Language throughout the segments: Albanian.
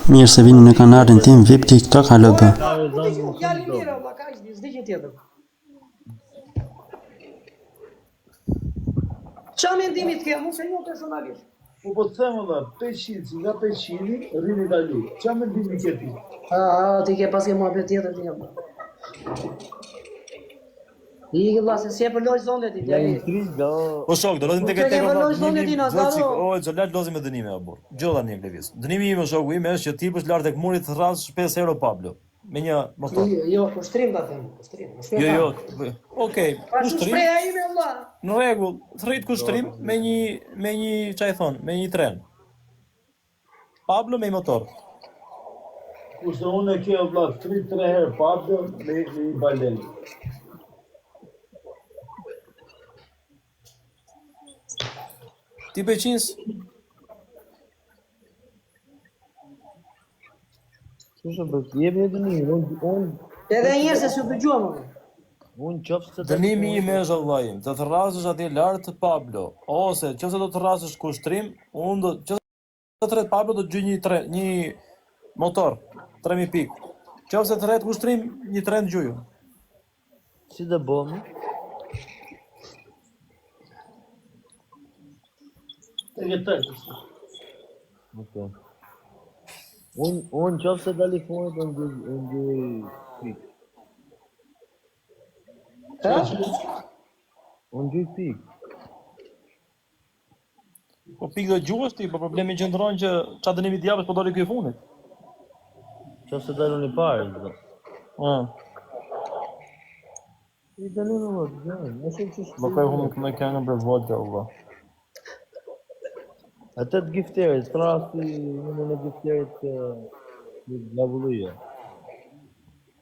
Mirë se vini në kanalin tim VIP TikTok halo bë. Fjali mirë, valla, ka s'di që tjetër. Qa mendimi të ke, mu se jo personalisht? Po të them valla, 500, nga 500 rrin Itali. Qa mendimi ke ti? Ti ke pas ke muhabet tjetër ti jam. I valla se si e për lojë zonë ti djali. Po shok, do lozim tek Nuk e tek ke vëlloj zonë ti na zaro. O, xholat lozim me dënime apo. Gjodha një lëviz. Dënimi im shoku im është që ti bësh lart tek muri të rras 5 euro Pablo. Me një motor. Jo, ushtrim ta them, ushtrim. Jo. Okej, ushtrim. Shpreha ime valla. Në rregull, thrit kushtrim me një çaj thon, me një tren. Pablo me motor. Kurse unë e ke valla 3 herë Pablo me një balel. Ti beqins? Çfarë bëj? Jemi dënim, unë Edhe njerëz se s'u dëgjuam. unë qoftë se Dënimi im është vëllai, të rrasësh atje lart Pablo, ose nëse do të rrasësh kushtrim, unë do nëse të rret Pablo do të gjej një motor 3000 pikë. Nëse të rret kushtrim, një tren gjuju. si do bëmi? E ke tek. Okej. Unë qoftë se dali fonit unë pikë. Unë gjej pikë. Po pikë do gjuhësh ti, po problemi qëndron që ç'a dënimi të japësh po doli ky i fundit. Qoftë se dalun i parë, do. I dënim më vjen, nëse ç'është. Më ka humbur me këngën për volta valla. Atë të gifterit, trasti në gifterit në lavullia.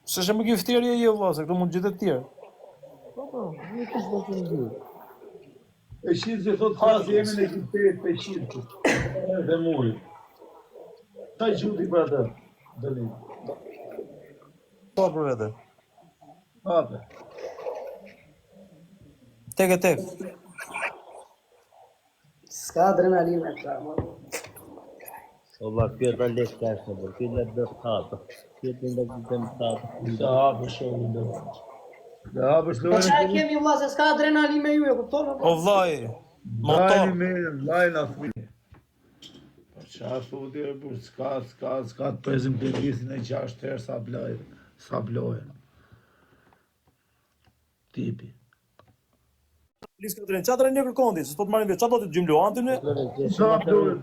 Se më gifteri e jo valla, se këtu mund gjithë të tjerë. Po, nuk është vetëm dy. E shitë që thot frasi jemi në kipterit 500. Dhe muri. Ta gjuti për atë. Dënim. Po për vete. Ape. Tek. S'ka adrenalin me këta, ma. O ba, kjo ta lek kashë, bërë, kjo le dhe thata. Kjo të ndë këtë më thata. Da hapë shumë dhe. Da hapë Po shumë qa e kemi vlla se s'ka adrenalin me ju e kupton? O vllai, motor. Lajnë atë mi. Po qa thuti e bu, s'ka të prezim të visin e 6 herë sa blojën. Tipi. Qa të rënë një kërkondi, se s'po të marrim vetë, qa do të gjym luan të në? Sa blojën?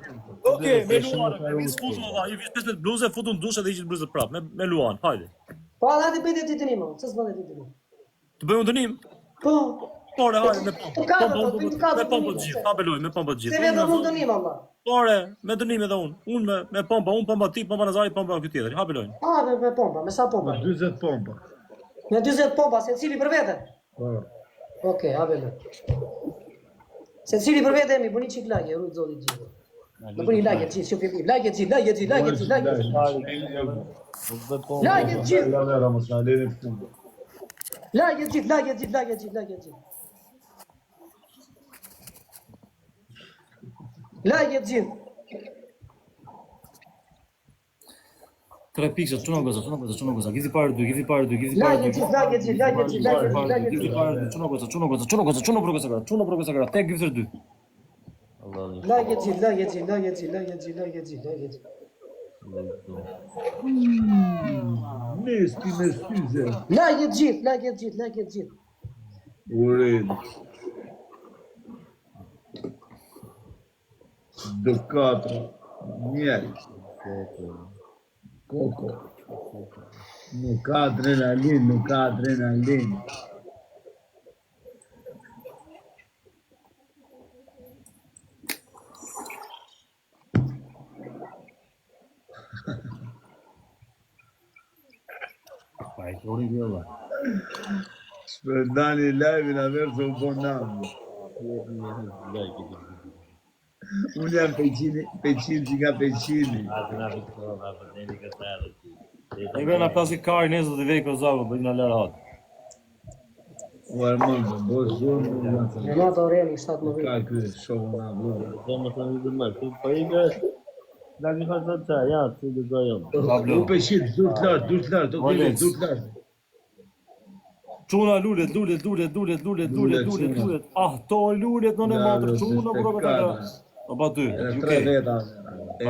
Okej, me luan, me vis futu valla, i vis 15 bluze, futu në dush edhe hiqet bluzët prap, me luan, hajde. Po ala ti bëjtë ti dënim, ç'ës bën ti dënim? Të bëjmë dënim? Po. Ore, hajde, me Me pompë të gjithë, ha beloj, me pompë të gjithë. Se vetëm unë dënim valla. Ore, me dënim edhe unë. Unë me pompa, unë pompa ti, pompa Nazarit, pompa ky tjetër. Ha beloj. Me pompa, me sa pompa? 40 pompa. Me 40 pompa, se cili për vete? Po. Okej, ha beloj. Se cili për vete mi bëni çik lagje, rujt zoti gjithë. Më bëni lagje gjithë, shoh film, lagje gjithë. Lagje gjithë. Lagje gjithë. Lagje gjithë, lagje gjithë. Lagje gjithë. Tre pikë, çuna goza. Gizi parë dy. Lagje gjithë. Çuna goza. Tek gifter 2. Lagje gjithë. Mesti me syze. Lagje gjithë. Urin. Do 4. Miel. Coco. Nuk ka adrenalin. Pai, ori vjolla. Shpërdani live-in a verë se u bon namë. Unë jam peqini që nga peqini. Atë nga për deni këtë edhe. E vjen na pasi kari nesër do të vej kozave, bëj na lër hat. U Armando, bo zonë. Renata Aureli, 17. Ka ky show na vlora. Do më thënë dhe më, tu për i gërë. Lagi ka të të ja, të dhe dojon. Pablo. U peshit, dur të lartë, dur të lartë, ok, Alex. dur të lartë. Çuna lulet. Ah, to lulet në matër. Çuna bro ka. Aba dy. Tre UK. veta.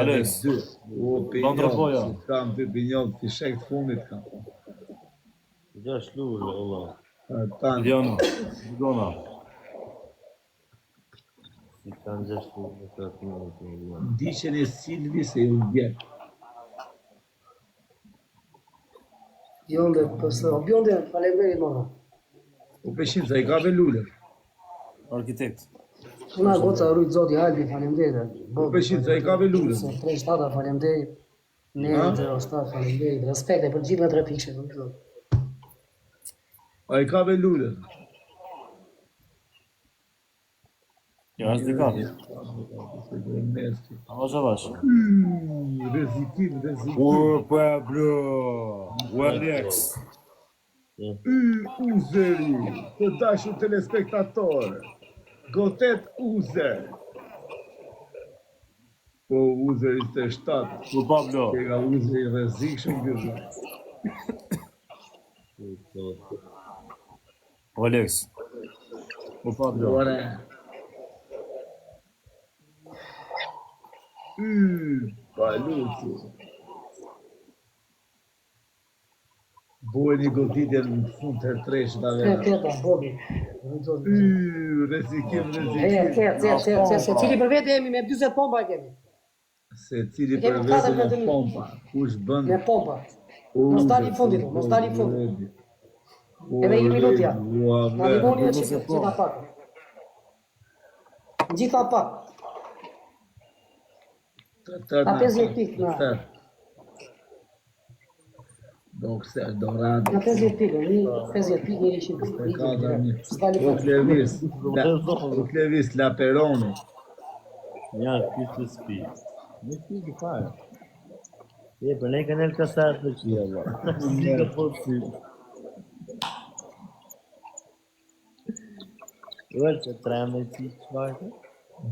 Alex. Dy. U Ban tropoja. Kam dy pinjol, ti shek të fundit kam. Gjash lule, Allah. Tan. Diana. Dona. Si kanë gjash lule, të të të Ndiqen e Silvi se ju vjen. Bjonde, bjonde, faleminderit mora. U peshin, sa i ka velulet. Arkitekt. Una goca rujt zoti Albi, faleminderit. U peshin, sa i ka velulet. 37 faleminderit. Ne 07 faleminderit. Respekte për gjithë me 3 pikëshe, nuk do. A i ka velulet. Ja, është dikat. Avash, avash. Rezikim. Pablo. Alex. Uzeri, të dashur telespektator. Gotet Uzer. Po Uzeri të 7. Po Pablo. Ke nga Uzeri rrezikshëm gjë. Alex. Po Pablo. Ore. Paluci. Bojë një goditje në fund të tresh da vera. Teta, Bobi. Rezikim. Se cili për vete jemi me 40 pompa kemi. Se cili për vetë me pompa. Kush bën? Me pompa. Mos dali fundit, mos dali fundit. Edhe një minutja. Na dimoni e që gjitha pak. Gjitha pak. A 50 pikë, na. Boxer, Dorado. Na 50 pikë, 50 pikë, 100 pikë. S'dali fundit. Uklevis, Laperoni. Ja, këtë spi. Në këtë fare. Për ne kanë el kasar të qia, Allah. Në përsi. Uel që treme që qëvarë?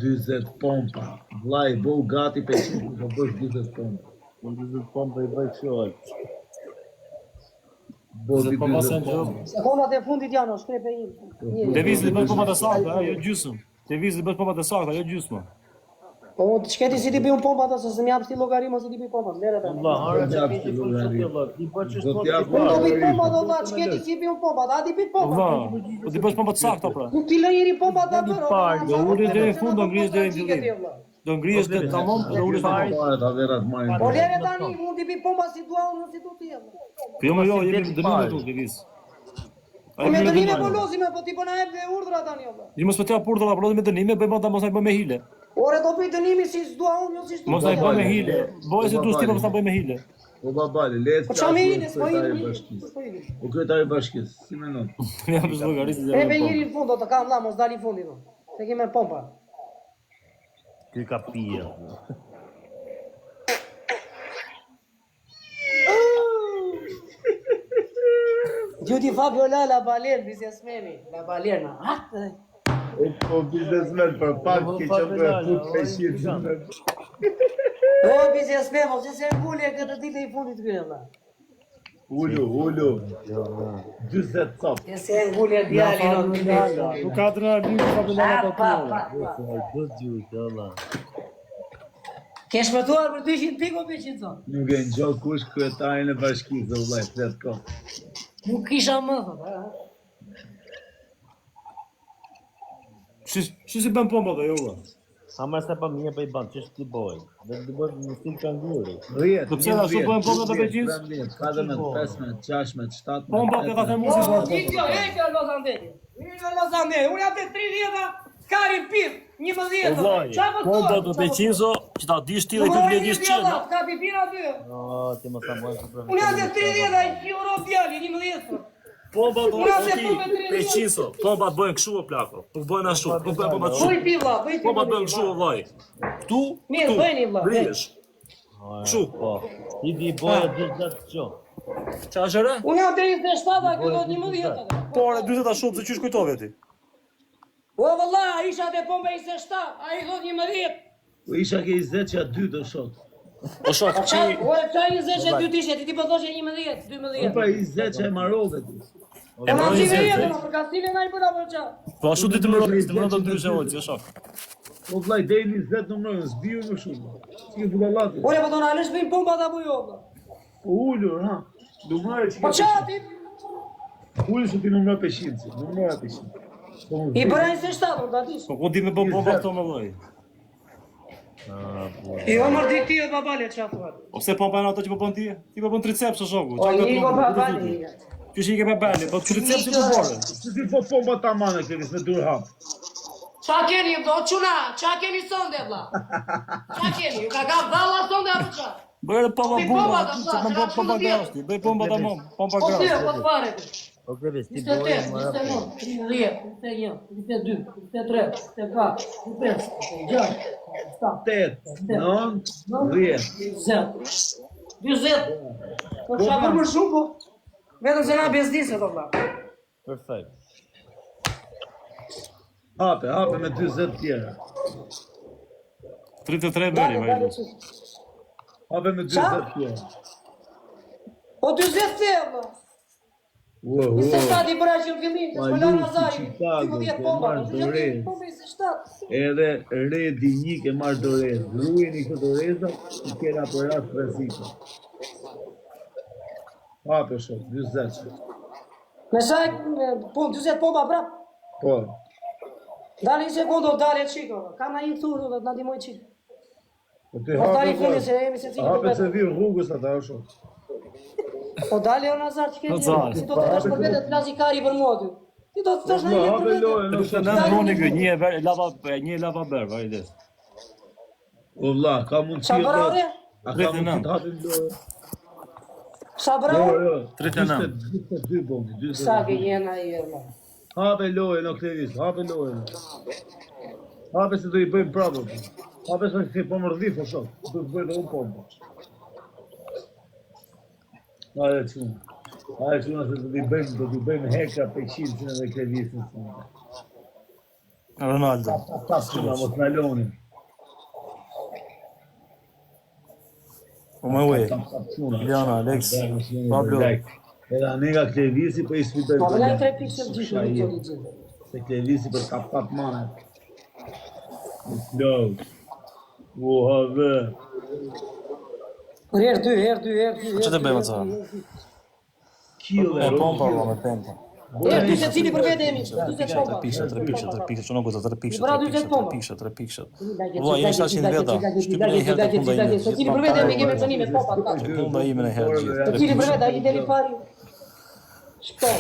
20 pompa. Vlaj, bo gati për që të bësh 20 pompa. Në 20 pompa i bëj qëllë. Bodi Po 20 pompa. Sekondat e fundit janë, shkrepe im. Devizi li bësh pompat e sakta, jo gjysmë. Devizi li bësh pompat e sakta, jo gjysmë. Po, shketi si ti bëj unë pompa, se se m'jap sti logarim, ose ti bëj pompa. Lere ta. Allah, harë që ti për që ti, Allah. Ti për që Do t'ja Unë do bëj pompa, do ta, shketi si bëj unë pompa, a ti bëj pompa. Va, po ti bësh pompat sakta pra. Nuk ti lejeri pompa ta bërë. Do ulësh deri në fund, do ngrihesh deri në fillim. Do ngrihesh deri tamam, do ulesh tamam. Pare të averat majnë. Po lere tani, mund t'i bëj pompa si dua unë, si du t'i jemë. Po jo, jo, jemi në dënim këtu, Deviz. Po me dënime po lozime, po ti po na jep dhe urdhra tani, olla. Ju mos pëtja pur të aplodhi me dënime, bëjmë ata mos na bëj me hile. Ore do bëj dënimi si s'dua unë, jo si s'dua. Mos na bëj me hile. Boj se du sti mos na bëj me hile. Po babali, letë Po çam hile, s'po kryetari hile. bashkisë. Po kryetari bashkisë, si menon? Jam për llogarisë E be dhe. njëri në fund, do të kam la, mos dali fundi do. Se kime pompa. Ky ka pia. Gjuti Fabiola la balen, biznesmeni. La balerna. Po biznesmen për pak ke qëmë për fut me shirë. O, biznesmen, mos që se ngulje këtë ditë i fundit kërë, vla. Ullu. 20 cop. Që se ngulje djali në këtë. Nuk ka adrenalin për Fabiola Pa. Do gjurë, Allah. Ke shpëtuar për 200 piko për 100 zonë. Nuk e në gjohë kush kryetarin e bashkisë, dhe vllaj, flet ko. Nuk kisha më, thot, ha? Shi si bën pompa dhe jo. Ama se pa mje për i banë, që shtë ti bojë. Dhe të bëjë në stil kanë gjurë. Rjet, Po pse ashtu bëhen pompat e Belgjisë? 14, 15, 16, 17. Pompa të ka themu si O, bën. Vitjo, heqja Lozandeti. Në Lozandeti, unë jam të 30-a, kari pif, 11-a. Pompa të Belgjisë, që ta dish ti dhe të vledhis qenë. Ka pipira ty. O, ti më sa mojë që për Unë jam të 30-a, i euro djali, 11-a. Pompa të Belgjisë, pompa të bëjnë kështu o plako. Po bëjnë ashtu, po bëjnë pompa Bëj kështu. pivla, bëj pivla. Pompa të bëjnë kështu o vllai. Ktu, Mirë, bëjni vlla. Rihesh. Kështu. Po, ti di bojë dhe gjatë që. Qa është ere? Unë jam të 27-a, kjo do 11-a. Po, ore 40 shumë, se qysh kujtove ti? O, valla, isha të pompe 27, a i thot 11. Po isha ke 20 që a 2 do shot. O shok, Qa, ore, qa 22 tishe, ti po thoshe 11, 12. Pa 20 që e marove ti. E ma qime jetë, ma për kastime nga i përda për qa. po ashtu ti të më të ndryshe Olci, o shok. Po vlaj, dej 20 numërën, s'biju më shumë. Si ke bullallati. Ore, po të në alesh bëjmë pompa të apo jo, bla. Po ullur, ha. Numërë që Po ke qa ti? ullur që ti numërë peshinci. Numërë peshinci. I bërajnë se 7, da tish. Po ku di me bomba këto me vëj? I o mërdi ti e babale qa thuat. Ose pompa në ato që po bën ti? Ti po bën triceps o shoku. O i ko babale. Që shi ke babale, po triceps që po bërë. Si ti po pomba ta mane këtis me dur hap. Qa keni, o quna, qa keni sonde, vla? Qa keni, ju ka valla sonde apo qa? Bërë pompa Ti burra, pompa, që më bë pompa grashti. Bëj pompa ta mom, pompa Po ti, grashti. po të fare ti. O kreves, ti 28, boje më rapë. 29, 30, 31, 32, 33, 34, 35, 36, 8, 9, 10. 20. Po qa për më shumë, po? Vetëm se na bezdisë, do vla. Perfekt. Hape me 20 tjera. 33 bëri, vajtë. Hape me 20 tjera. Po 20 te, vla. Se shtati bëra që në fillim, të shpëllar Nazari, 15 pomba, të shëtim pomba i se shtat. Edhe redi një ke marrë dorez. Rujeni këtë doreza, i kena për rast rëzika. Hape shok, 20. Me saj, 20 pomba prap. Po. Dali një sekundo, dali e qiko, kam na i thurë, do të na dimoj qiko. Po ti Po dali fundi se jemi se cilë hape për se vetë. vi rrugës ata o shok. Po dali o Nazar që ke Nazar. si do të tash për vetë të plazikari për mua ty. Ti do të tash na i Hape për vetë. lojën o shok. Në ndroni kë, një lava bërë, vajtë. O vlla, ka mundësi Qa bëra ore? A ka mundësi të hapim lojën? Sa bëra ore? 39. 22 bombi, Sa 22. ke jena i e vla. Hape lojën o Klevis, hape lojën. Hape se do i bëjmë prapë. Hape se si po më rëdhif o shok. Do të bëjmë unë pomba. Hajde quna. Hajde quna se do t'i bëjmë heka pe qilësin edhe Klevisin. Ronaldo. Pas quna mos në lonin. Po me ujë. Iliana, Alex, Pablo. Edhe nega Klevisi për i sfidoj Po për vëllai janë. 3 pikë të gjithë në këtë ligj. Se Klevisi për kapat mane. Slow. Have. Herë 2, herë 2, herë 2. Që të bëjmë atë? Kille. E pompa, me pompa. Herë 2 secili për vetë jemi. 40 pompa. 3 pikë, që nuk do 3 pikë, Bra 3 40 pompa. pikë, 3 pikë. Vlla, jeni 700 veta. Shtypni një herë të punda ime. Secili për vetë jemi kemi cënime pompa të kaç. Punda ime në herë gjithë. Secili për vetë ai deri pari. Shto.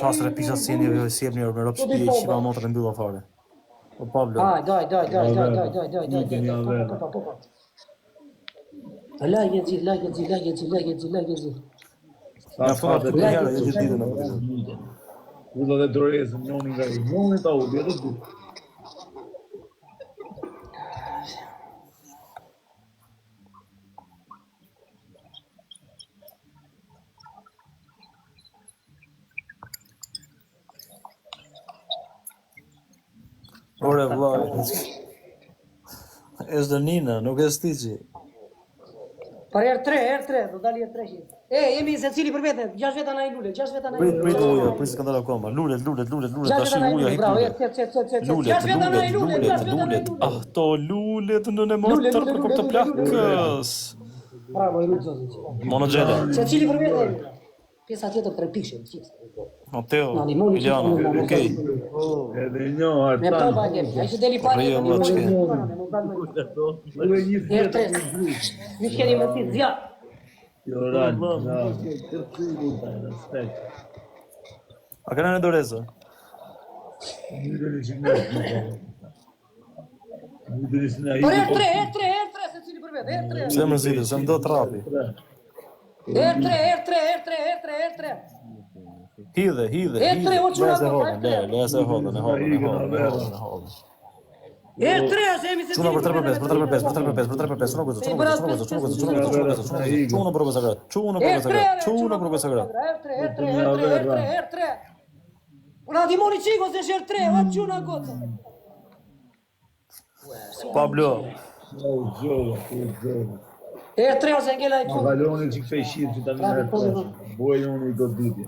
Pas 3 pikë si jeni me rob shtëpi, shiva motrën mbylla fare. Po Pablo. Daj. Lagje. Ja fona të herë, jo gjithë ditën apo. Ulla dhe dorezën, njoni nga i. Njoni ta u, bjetë du. Ore vllai. Është Nina, nuk e stiçi. Për herë 3, do dali herë 300. Jemi secili për vete, 6 veta na i lule, 6 veta na i lule. Prit uja, prit se kanë dalë akoma. Lulet, 6 tash veta na i uja lule, hip bravo, lulet. 6 veta na i lule, 6 veta na i lule. Ah, to lulet në ne motor për të plakës. Bravo, i rrugë zotit. Monogjele. Secili për vete. Pjesa tjetër 3 pikë. Mateo, Iliana, okej. Edhe një Me hartan. pompa kemi. Ai që deli pari. Rrio, vlla, ç'ke? Uve një Herë fjetë. 3. Mi keni me ti zja. Joran, respekt. A kanë në dorezë? Një dhe një qimërë. Një dhe një sina i. Për herë 3, secili për vete, herë 3. Se më zgjidhet, se më do trapi. Herë 3. Hidhe. tre, o çuna Lese po, hodën, tre. lese hodën. Herë 3 se jemi secili. Çuna për 3 për 5, çuna gozë. Çuna për sagrat. Çuna për sagrat. Herë 3. Una dimoni çiko se herë 3, o çuna goca. Pablo. E tre ose ngela i Ma fundit. kaloni që këtë shqipë që ta në herë. Bojë unë i do ditje.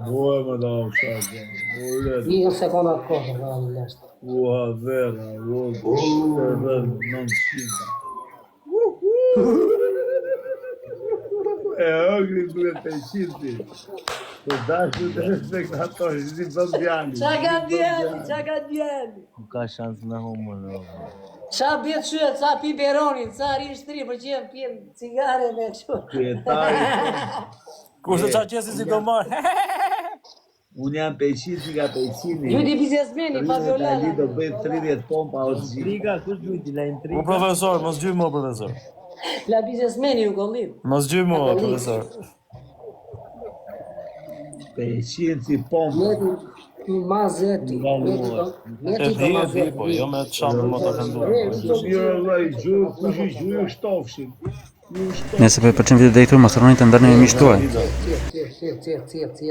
Bojë më da u shakë. Bojë Një sekunda të kohë, valla lashtë. Ua vera, ua vera, nëndëshinta. E ogri duhet të shqipti. Të dashë të respektatori, si bëm djali. Qa ka djeli? Nuk ka shansë me humor. Qa bjetë shuet, qa pi beronin, qa rish tri, për që jem pjem cigare me që. Kretari, Kurse qa qesi si do marrë. unë jam peqin që ka peqini. Ju di biznesmeni, pa violala. Do bëjt 30 pompa o të gjithë. Intriga, kush gjujti la O intriga? profesor, mos gjy më profesor. La biznesmeni ju gollim. Mos gjy më profesor. Peqin si pompa. Meti mazeti. E di, po, jo me të shamë më të fendu. Mirë vëllai, gjurë, kush i gjurë shtofshin. Nëse po i pëlqen video deri këtu, mos harroni të ndarni me miqtë tuaj.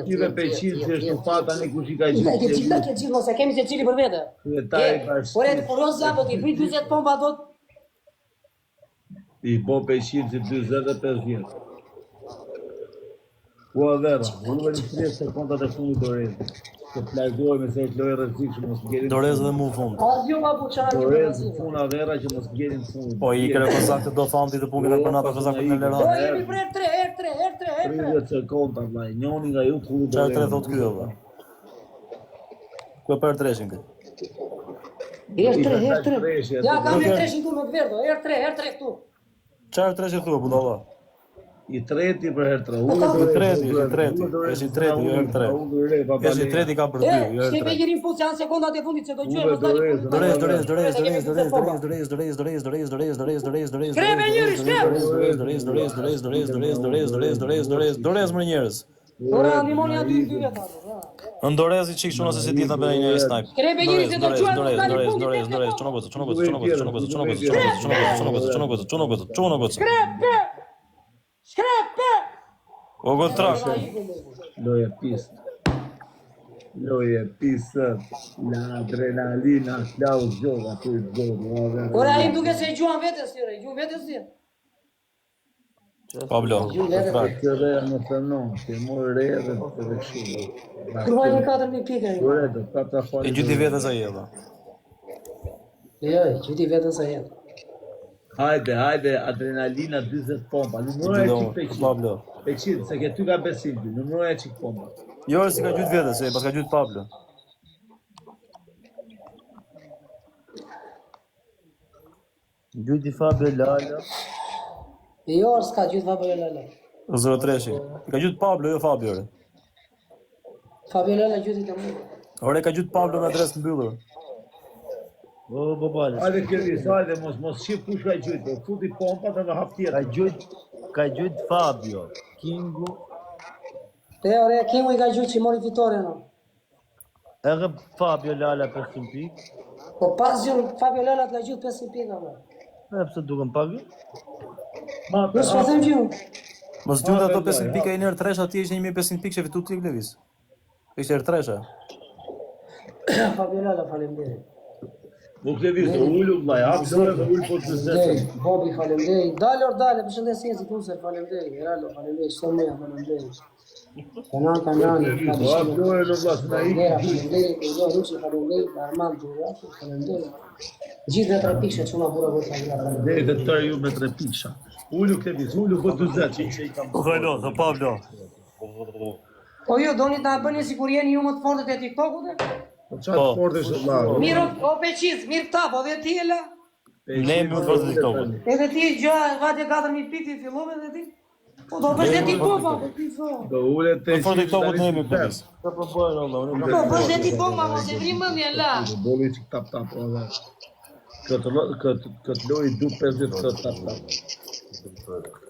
Kive peqin që është në fata një kush i ka Ke gjurë. gjitha ke gjithë, mos e kemi se cili për vete. Kretari bashkë. Por e të porosa, po t'i bëj 20 pompa do të... I bo peqin që 25 vjetë. Ua vera, uve një 30 sekundat e fundit do rejtë. Të plagojme se e të lojë rëzikë që mos gjerin. Dorez dhe mu fund. Adio ma buqara Do një rejtë përëzime. funa vera që mos gjerin fundit. Po i kere kozakët do thamë ti të punkin e për natë kozakët në Po lërë. jemi për R3. 30 sekonda, vlaj, njoni nga ju kulli do Qa e tre rejtë. thot kjo dhe? Ku e për treshin këtë? R3. Ja, kam e 3 tu me të verdo, R3 këtu. Qa e treshin thua, budalla? I treti për herë tre. I treti, jo R3. Kesh i treti ka për dy, jo Shke R3. begjërin fut që janë sekundat e fundit që do gjojë, mos dali Dorez më njerëz. Ora, ndimoni aty dy veta. Në Dorez i qik shumë se si ti tha bëjnë një snipe. Shkre begjërin se do gjojë, mos dali fundit. Shkrepe! O god trak. Loje pist. Loje pisët. La adrenalina, Klaus gjoga, tu i gjoga. Ora, i duke se i gjuan vetës tjere, i gjuan vetës tjere. Pablo, trak. Kjo dhe në thënon, që mor re dhe të rëshumë. Kërvaj një 4.000 pike. Kure do, ta fali. E gjyti vetës a jeda. Jo, gjyti vetës a jetë. Hajde, adrenalina 20 pompa. Numëroja qik peqin. Pablo. Peqin, se ke ty ka besim ty. Numëroja qik pompa. Jo, si ka gjyt vetës, pas ka gjyt Pablo. Gjujti Fabio Lala. Jo, s'ka gjithë Fabio Lala. 03-shi. Ka gjyt Pablo, jo Fabio. Fabio Lala gjithë të mu. Ore ka gjyt Pablo me adres mbyllur. O, babale. Hajde kërvis, hajde, mos shqip kush ka gjytë. Futi pompat edhe hap tjetër. Ka gjujt Fabio. Kingu. Te, ore, Kingu i ka gjithë që mori fitore, no. Edhe Fabio Lala 500 pik. Po pas gjurë, Fabio Lala të ka gjithë 500 pika, bro. E pëse duken pagë? Nësë po them gjurë. Mos gjyt ato 500 pika i nërë tresh, ati ishte 1500 pikë që fitu t'i Levis. Ishte erë tresha. Fabio Lala, falemderit. Mu kërvis, ullu vlaj, hap dore dhe ull po të zetë. Bobi, falemderit. Dale, përshëndesin si tu se falemderit. Geraldo, falemderit. Shto meja, falemderit. Kanan, Hap dore në vlas, na i falemderit. Udo, Rusi, falemderit. Armand, Gjurati, falemderit. Gjithë dhe 3 pikëshe që ma bura vërta nga. dhe të tërë ju me 3 piksha. Ullu kërvis, ullu po të zetë. Hajlo, dhe Pablo. Po jo, doni ta bëni sikur jeni ju më të fortët e TikTokut? Po qatë forte shë vlarë. Mirë, o peqiz, mirë këta, po dhe ti e la? Ne më të vazhë TikTokut. Edhe ti gjë, vate 4.000 pikë i fillove dhe ti? Po do bësh dhe ti bomba, po ti so. Do ullet të Në fort TikTokut ne më përvis. Ka po bojnë, Allah. Po bësh dhe ti bomba, mos e vri mëndje, la. Boli që tap tap, o dhe. Këtë loj du 50 këtë tap tap.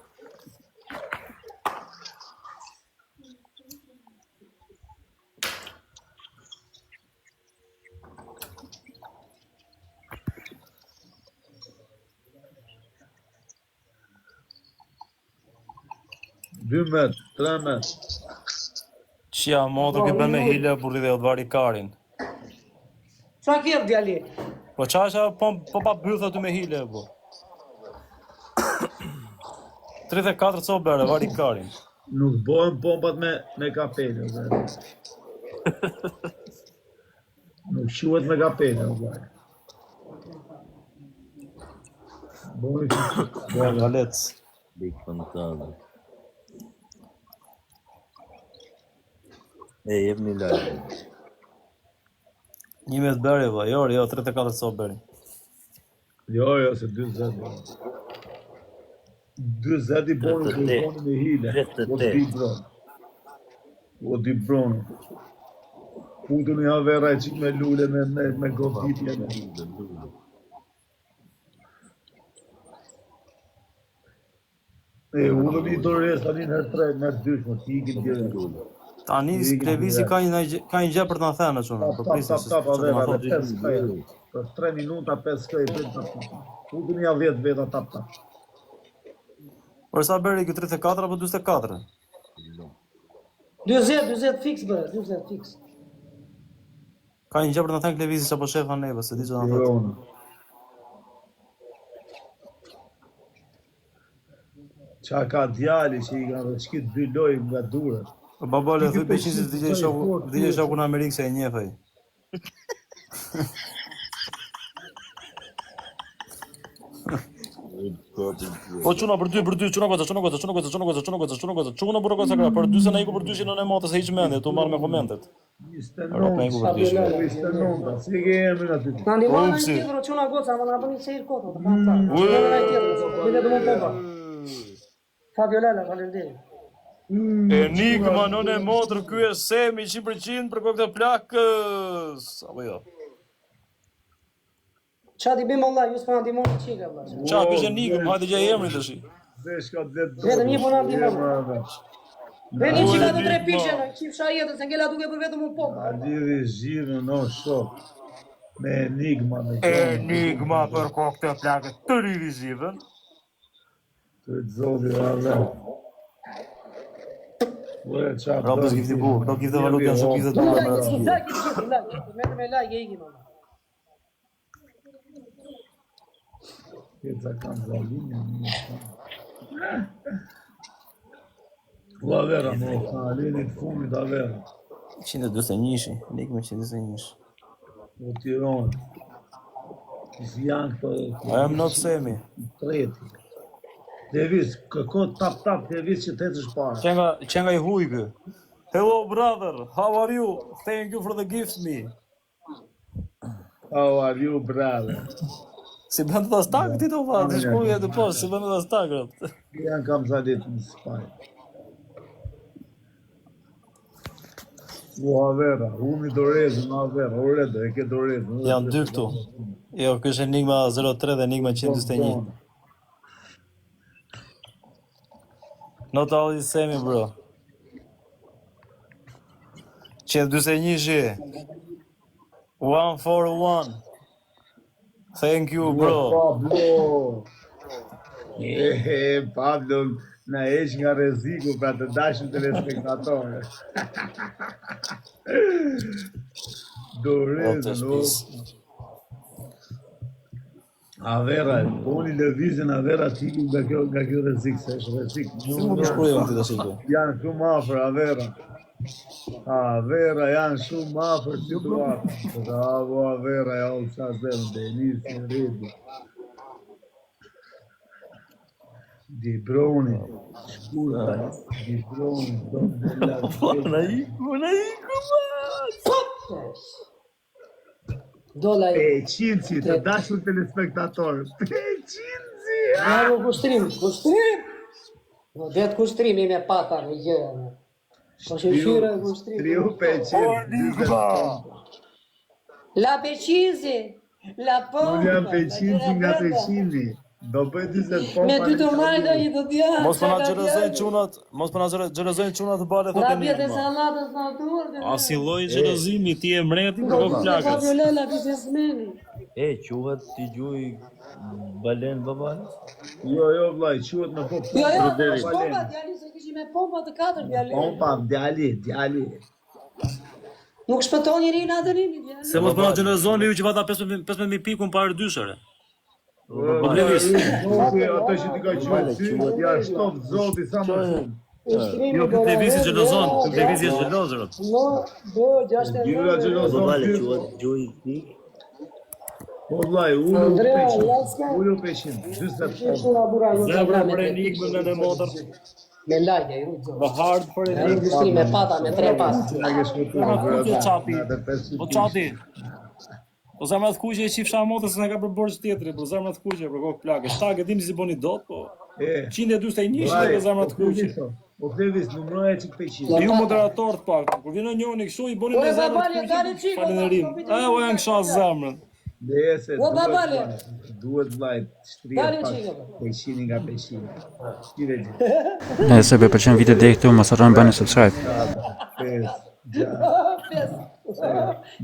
Dy met, 3 met. Qia, motor ke bën me hile burri dhe odvari karin. Qa kjep djali? Po qasha, po pa bërth aty me hile, po. 34 co bere, vari karin. Nuk bëhen pompat me kapele, vëllai. Nuk quhet me kapele, vëllai. Bëhen Galec. Big fantasma. Jepni like. 11 bere, vë, jo, 34 co beri. Jo, se 40. 40 i boni me hile. O di bronë. Putu një havera e qik me lule me goditje. Ullëm i dores tani në herë 3, në herë 2, më t'ikin tjere. Tani Klevisi ka një gjë për të na thënë çuna, për prisën. Tap, avera, dhe 5 shkaj. Për 3 minuta, 5 shkaj, putu një 10 veta, tap. Por sa beri kjo 34 apo 44? 20 fix bërë, 20 fix. Ka një gjë për të na thënë Klevisi apo shefa neve, se di çfarë na thotë. Qa ka djali që i ka dhe qkit 2 loj nga dure. Babale, thuj peqinësit DJ shoku në Amerikë se e njefej. Po çuna për dy, çuna goca, çuna burë goca kra, për dy se na iku për dyshin në motë se hiç mendje, tu marr me komentet. 29, si ke emrin aty. Në ndihmojnë në tjetër, quna goca, më në bëni se i rkoto, të fanë ta. Në në tjetër, bile du më pompa. Fabio Lala, falenderit. Enigma non e motër, ky është Semi 100% për kokë të plakës. Apo jo. Qa di bim Allah, ju s'ma ndihmoni qika, Allah. Qa, ky është Enigma, hajde gjaj emrin tash. Vetëm një po na ndihmoni. Dhe një qika të 3 pishe në qifsha jetën, se ngella duke për vetëm unë pompa. A lidhi zhirë në shok. Me Enigma. Enigma për kokë të plakës, të riri zhivën. Të zodi rave. Robës gifti buk, do gifte valut janë shumë gifte të buk me rëtëskia. Like, me like, e ikim, Allah. Këtë kanë zalinë, Avera, më alenit fundit Avera. 121, Enigma 121. O Tiranë. Si janë këto... I am not Semi. Treti. Devis, këko tap, Devis që të ecësh parë. Që nga i hujkë. Hello brother, how are you? Thank you for the gift me. How are you, brother? Si bëndë të stakë ti të fa, të shkuja të poshtë, si bëndë të stakë. Janë kam zalit në spaj. O Avera, unë i dorezë në Avera, orede, e ke dorezë. Janë dy këtu. Jo, kështë Enigma 03 dhe Enigma 121. Not all is Semi, bro. 121 shi. 141. Thank you, bro. Pablo. Pablo, na esh nga rreziku pra të dashur telespektatorë. Dorezë, no. Avera, poni lëvizën Avera tiku nga kjo rrezik, se është rrezik. Nuk shkruajmë ti tash këtu. Janë shumë afër Avera. Avera janë shumë afër situata. Bravo Avera, ja u qa zemë, Denis në redi. Di Broni, shkurta, Di Broni, Una iku, Dola i... Peqinci, të dashur telespektatorë, Peqinci! Bravo, kushtrim! No, det kushtrimi me pata në gjëra. Po shëshyre kushtrim. Triu Peqinci. La Peqinci! La pompa! Unë jam Peqinci nga Peqinci. Do bëj 20 pompa. Me ty të majda i do t'ja. Mos përna gjërëzojnë qunat të bale thot Rabjet e Enigma. salatës në atur. Asi loj gjërëzimi, ti e mreti për kokë plakës. Fabio Lela, biznesmeni. Quhet ti gjuj balen babal? Jo, vlaj, quhet me popë. Jo, është pompa, djali, se kishim me pompa të 4 djali. Pompa, djali. Nuk shpëton njëri në atë rinit, djali. Se mos përna gjërëzoni ju që vata 15.000 pikun parë dyshëre. Zoti, ato që ti ka qenë sy, ja shtoft Zoti sa më shumë. Jo, këtë televizi xhelozon, këtë televizi është xheloz, rot. No, do, gjashtë e Gjyra xhelozon. Vale, Joey Pig. Po vllai, ullu peshin, 40. Zemra për enigmën në motor. Me lagje, i rrugë. The hard for enigmën. Ushtri me pata, me 3 pas. Po çati. Po zemra të kuqe e qifsha motës se na ka për borxh tjetri, po zemra të kuqe për kokë plagë. Shtak e dim si boni dot, po 141 për zemra të kuqe. Po Flevis numëroja çik peshin. Ju moderator të pak, kur vjen njëri kështu i boni me zemra të kuqe. Falënderim. A u janë ksha zemrën. Dese, duhet vllai Dale, shtria peshin nga peshin. Nëse be pëlqen video deri këtu, mos harroni bani subscribe.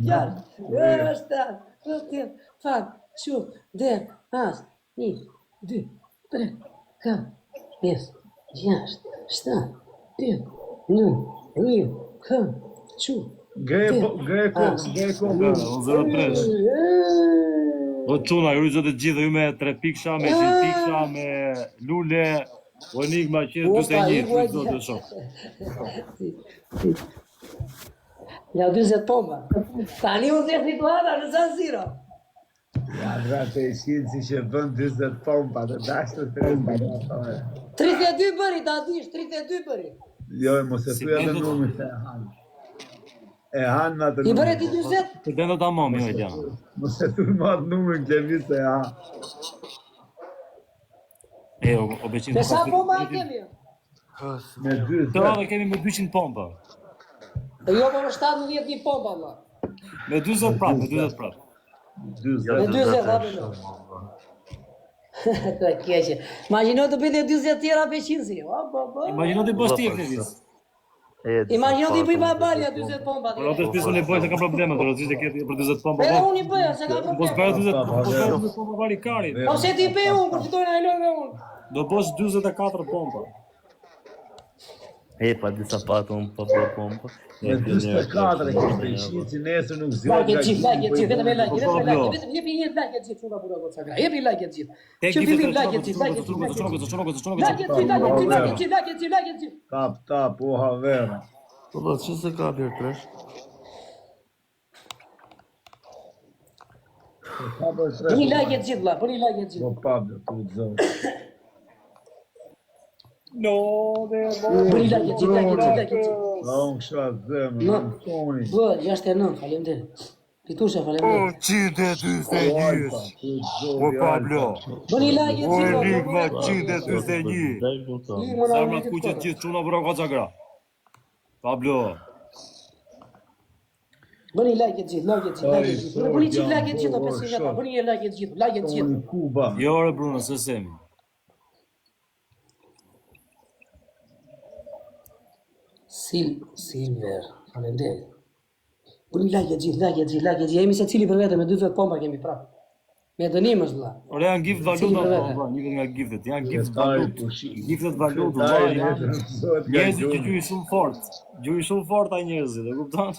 Gjar, është, fat, shu, der, as, 1, 2, 3, 4, 5, 6, 7, 8, 9, 10, 11, shu. Greko. 03. O çuna, ju zot të gjithë ju me 3 piksha, me 6 piksha, me lule, o enigma që 41, ju zot të shoh. Ja 40 pomba. Tani u dhe situata në San Siro. Ja, vrate, si që bën 20 pompa, të dashtë të 32 bëri, ta dish, 32 bëri. Jo, mos e thuja dhe numër se e hanë. E hanë në atë I bëre ti 20? Të dendo ta mami, jo e djana. Mos e thuj ma atë numër në kemi se e hanë. O beqin. Me sa pomba kemi? Me 20. Të radhe kemi me 200 pompa. E jo për 17.000 pomba, ma. Me 20 prap, me 20 prap. Me 20, hape no. Të keqe. Imagino të bëjnë 20 tjera peqinësi. Imagino të bësh ti e kënivis. Imagino të i bëj babalja 20 pomba. Por atë shpisë unë e bëj se ka probleme, do të thotë ke për 20 pompa. Edhe unë i bëja, se ka Mos problem. bëj 20 pompa vari kari. Po se ti bëj unë, kur fitojnë a e lojnë unë. Do bësh 44 pompa. Pa di sapato un po' pompa. Me 24 e kemi peshin, si nesër nuk zhjot Like gjithë, vetëm e like, vetëm jepi një like gjithë, çuna bura goca gra. Jepi like gjithë. Që fillim like gjithë. Tap, o havera. Po do të se ka bërë tresh. Bëni like gjithë, vlla, bëni like gjithë. Po Pablo, tu të zonë. Bëni like gjithë. La unë kësha zemë, No. në toni. Bë, 69, faleminderit. Fitusha, faleminderit. 141. O Pablo. Bëni like gjithë. Enigma 141. Zemra të kuqe gjithë çuna bura goca gra. Pablo. Bëni like gjithë. Bëni çik like gjithë, 500 veta. Bëni një like gjithë, Toni Kuba. Jo re Bruno, se semi. Silver, faleminderit. Bëni like gjithë. Jemi se cili për vete me 20 pompa kemi prapë. Me dënim është vlla. Ore janë gift valuta, po, një nga giftet, janë gift valuta. Giftet valuta, njerëzit që gjuhin shumë fort. Gjuhin shumë fort ai njerëzit, e kupton?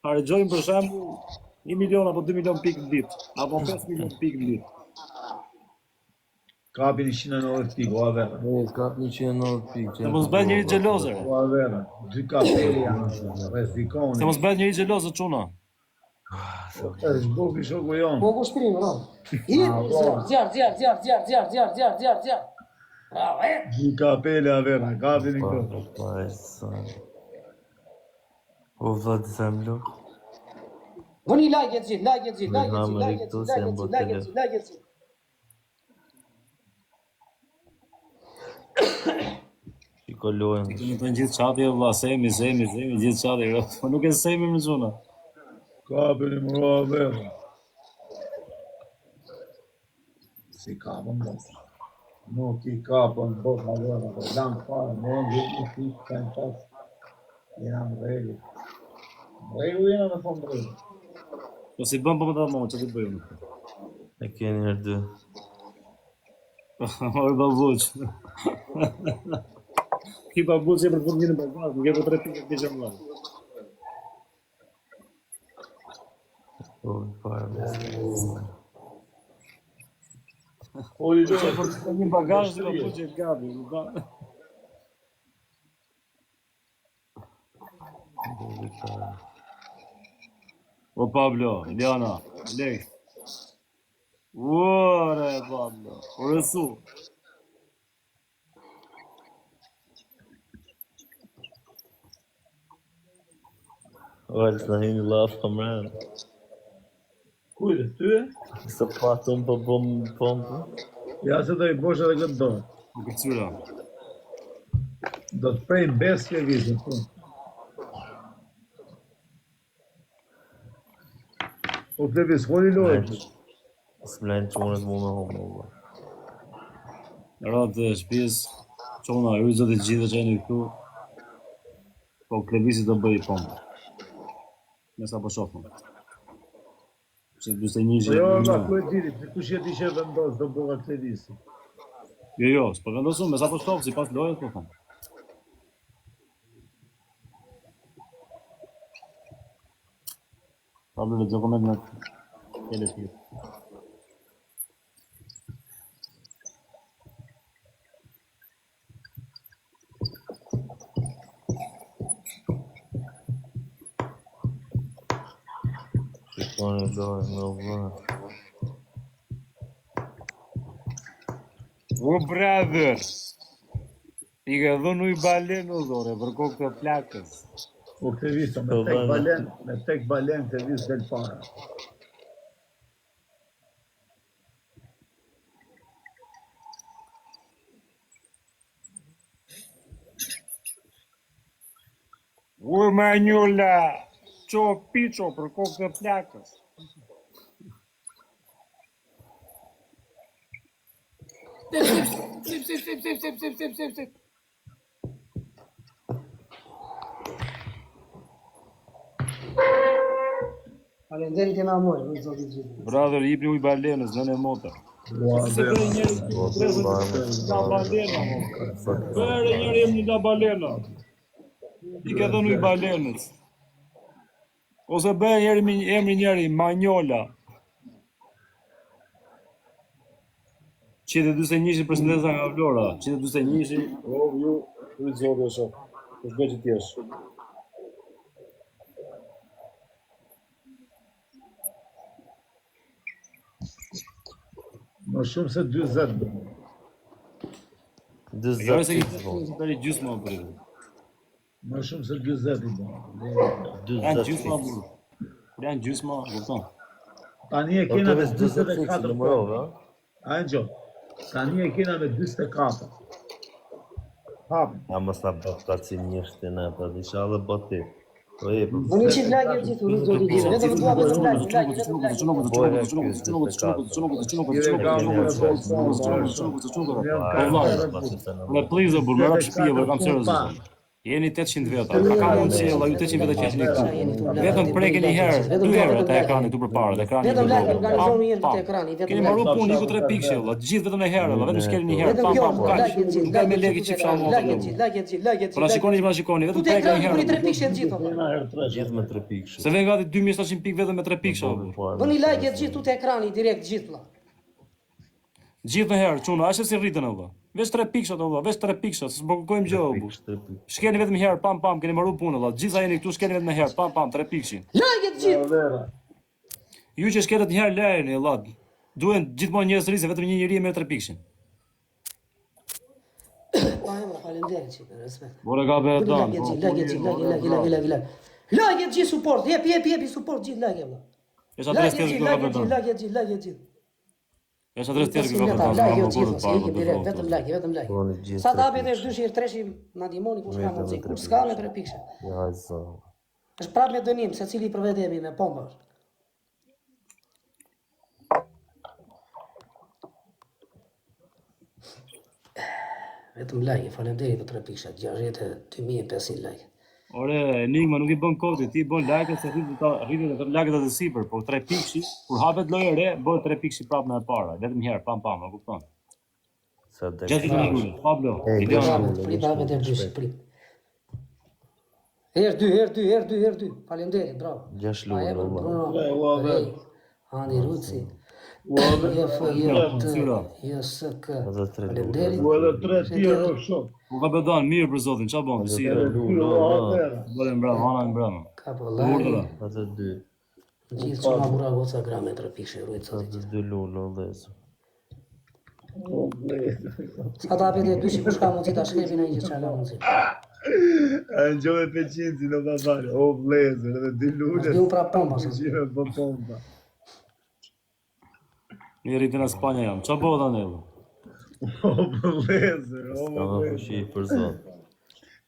Harxojnë për shembull 1 milion apo 2 milion pikë në ditë, apo 5 milion pikë në ditë. Kapin 190 pikë, o avera. Ka 190 pikë. Se mos bëhet njëri xhelozë. O avera, 2 kapeli janë, rezikoni. Se mos bëhet njëri xhelozë çuna. është buki shoku jonë. Po ku shpirim, bro. Zjar. Bravo, 2 kapeli avera, kapin i këto. O vëllë zemlo. Bëni like gjithë. Shikolojnë. Kemi të gjithë çati valla, semi, gjithë çati. Po nuk e semi më çuna. Kapin i mro avera. Si kapën do. Nuk i kapën do avera, do dan fare, në një pikë kanë pas. Janë regu. Regu jena në fond regu. Po si bëm po më ta më, çfarë të bëjmë? E keni herë dy. Ore babuç. Ki babuç e për fundin e bagaz, nuk e po 3 pikë të jam. O fare. Foli Që Lori. për një bagazh të ka fuqe gabi, kupton? O Pablo, Iliana, lej. Ore Pablo, orësu. Olha, se não lá mano. Kujde, ty e? Se patëm për pompë. Ja se do I bosh edhe këtë dorë. Po kërcyra. Do të prej bes ke vizën. O Klevis, foli Lori. S'mlen çunët mu me homo. Ratë të shpis, qona, ju zëtë të gjithë që e në këtu, po Klevisi do bëj pompë. Nesa po shofëm. Që 21 Po jo, nga ku e diri, që kush jeti që vendos do bëga Klevisi. Jo, s'po vendosu, me sa po shofë, si pas lojës, po thëmë. Pablo le dokument në telefon. Shikoni dorë në vërë. O brother, i ka dhënë uj balen o dhore, për kokë të plakës. O Klevis, me tek balen Klevis del para. O Manjola, qo piqo për kokë të plakës. Sip. Faleminderit e na mori, më zoti gjithë. Brother, jipni uj balenës, në motër. Se bërë njëri nga balena, bërë njëri emni nga balena. I ke dhënë uj balenës. Ose bërë emri njëri, Manjola. Qite 21 përshëndesa nga Vlora. Qite 21, ju zoti e shok. Është bëjë që t'jesh. Më shumë se 40 do. Jo se i të tëri gjysë më për edhe. Më shumë se 40 I do. Janë gjysë më burë. Kur janë gjysë më, kupton. Tani e kena me 24 numërove, A e gjo, tani e kena me 24. Hapë. a mos na bëf ka si njështë në për isha dhe bëti. Po e për Unë që lagje gjithë, unë zoti gjithë. Vetëm dua vetëm lagje. Me please o burë, më rapë shpije, vërë kam seriozisht. Jeni 800 veta, ka ka mundësi e la ju 800 veta që jeni këtu. Vetëm preke një herë, 2 herë të ekrani këtu përpara, dhe ekrani Vetëm lagje, këtu. organizoni mirë këtë ekrani, vetëm Keni marru punë, iku 3 pikë shella, gjithë vetëm në herë, vetëm shkeli një herë, Vetëm pam kjo, pam kaq. lagje gjithë, Nuk ka me lekë çift shamon. lagje Po na shikoni që ma shikoni, vetëm Ku te preke një ekrani kuni 3 herë. pikë gjithë. gjithë me 3 pikë. Se vjen gati 2700 pikë vetëm me 3 pikë shoh. Bëni lagje gjithë tu te ekrani direkt gjithë vëlla. Gjithë në herë, çuna, ashtu si rritën valla. Veç 3 pikë shot valla, veç 3 pikë shot, s'po kërkojmë gjë valla. Shkeni vetëm një herë, pam pam, keni marru punë valla. Gjithë sa jeni këtu shkeni vetëm një herë, pam pam, 3 pikë. Lagje gjithë. Ju që shkelet një herë lajeni valla. Duhen gjithmonë njerëz të rizë, vetëm një njeri me 3 pikë. Pa e faleminderit që respekt. Bora ka be dan. Lagje gjithë suport, jepi suport gjithë lagje vëlla. Është adresë tjetër që ka be dan. Lagje gjithë. Është adresë tjetër që ka be dan. Lagje gjithë, vetëm lagje. Sa të hapet është 2 treshi na ndihmoni kush ka mundsi. Kush s'ka me 3 pikë. Ja, zo. Është prapë me dënim, secili për vetë jemi me pompë. Vetëm lagje, faleminderit për 3 pikë, 62500 lagje. Ore, Enigma nuk I bën kodi, ti bën like se rritet të like të sipër, por 3 pikë, kur hapet lojë e re, bëhet 3 pikë prapë më e para, vetëm një herë, pam pam, e kupton. Sa dhe. Gjatë minutë, Pablo. Prit hapet e dyshi, prit. Herë 2, faleminderit, bravo. 6 lojë. Hani Ruci. JFK. Edhe 3 Faleminderit. U edhe 3 tjerë o shok. Po ka bedan mirë për zotin, ç'a bën? Si e bëre bravo, ana bravo. Kapollari. Edhe 2. Gjithë që ma bura goca grame të rëpikshë, rujtë sotit Edhe gjithë. 2 lullë, lezu. Ska ta apet e dy që shka mundësi ta shkrepi në një gjithë qala mundësi. A në gjove peqinci në papare. O vlezër, edhe 2 Mos lullë. di unë pra pomba, sa. Gjime për pomba. Mirë rritin në Spanja jam. Ç'a bëhet tani? O vlezër, o Ka më vlezër. fushi për zot.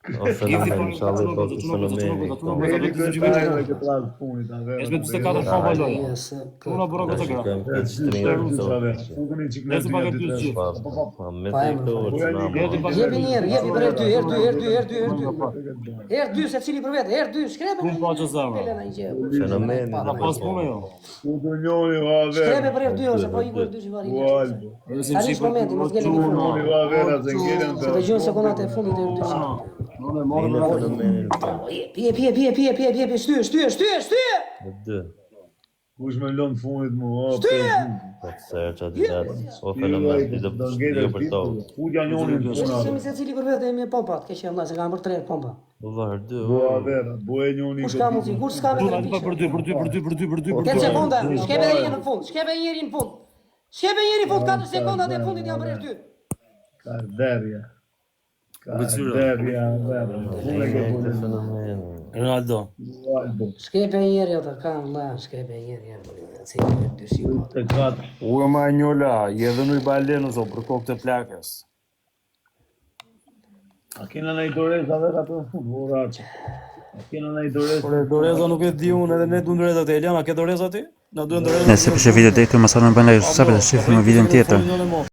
O fenomen, inshallah i bërë fenomeni. Veli kërtaj me këtë lasë punit, a vera. Është me 24 pomba lojë. JFK. Una bura goca gra. Shikojmë këtë shtrim të zot. Fukën i qiklet Nëse pagat dy gjithë. Pa, me të këto që na më. Jepi njerë, jepi për herë 2, herë 2, herë 2, herë 2, herë 2. Herë 2, se cili për vete, herë 2, shkrepe Unë pa që zemra. Pele në një gjë. Fenomeni Na dhe pas punë jo. U të njoni va Shkrepe vera. për herë 2, ose po i kërë 2 që vari një. Ualbo. Edhe si Tani çik. shmomenti, mos gjelë një Njoni funë. va vera, se ngelen Se të të. gjënë sekundat e fundit e 2 që. Unë e Mine morë fenomenin të. Pje, shtyje. Dhe 2. Kush me lënë funit mu, o Po të serë që ati datë. O fenomen, ti dhe do shtyjo ngelen për to. Kudja njoni në Se puna. se cili për vete e me pompat, ke që vëllai, se kam për 3 pompa. Po varë 2. Bua vera, bue njoni Kush ka mundsi, kush s'ka me Unë 3 aty pa për dy, për dy, për dy, për dy, për dy, për dy. 10 sekonda, shkebe njëri në fund, shkebe njëri në fund. Shkebe njëri në fund, 4 sekondat e fundit janë për herë 2. Karderja. Vëcyra. Karderja, vera. Fenomeni të fenomeni. Ronaldo. Ualbo. Shkebe njëri ata kanë vëlla, shkebe njëri janë për cili për 2 shiko. Të katë. U ma njola, je dhe nuj balenu so për kokë të plakës. A kena në i doreza dhe ka të në fund, voraqë. A kena në i doreza. Por e doreza nuk e di unë edhe ne du ndoreza të Eliana, ke doreza ti? Na duhen doreza. Nëse përshë video deri këtu, mos harroni të bëni like, subscribe dhe shihni në videon tjetër.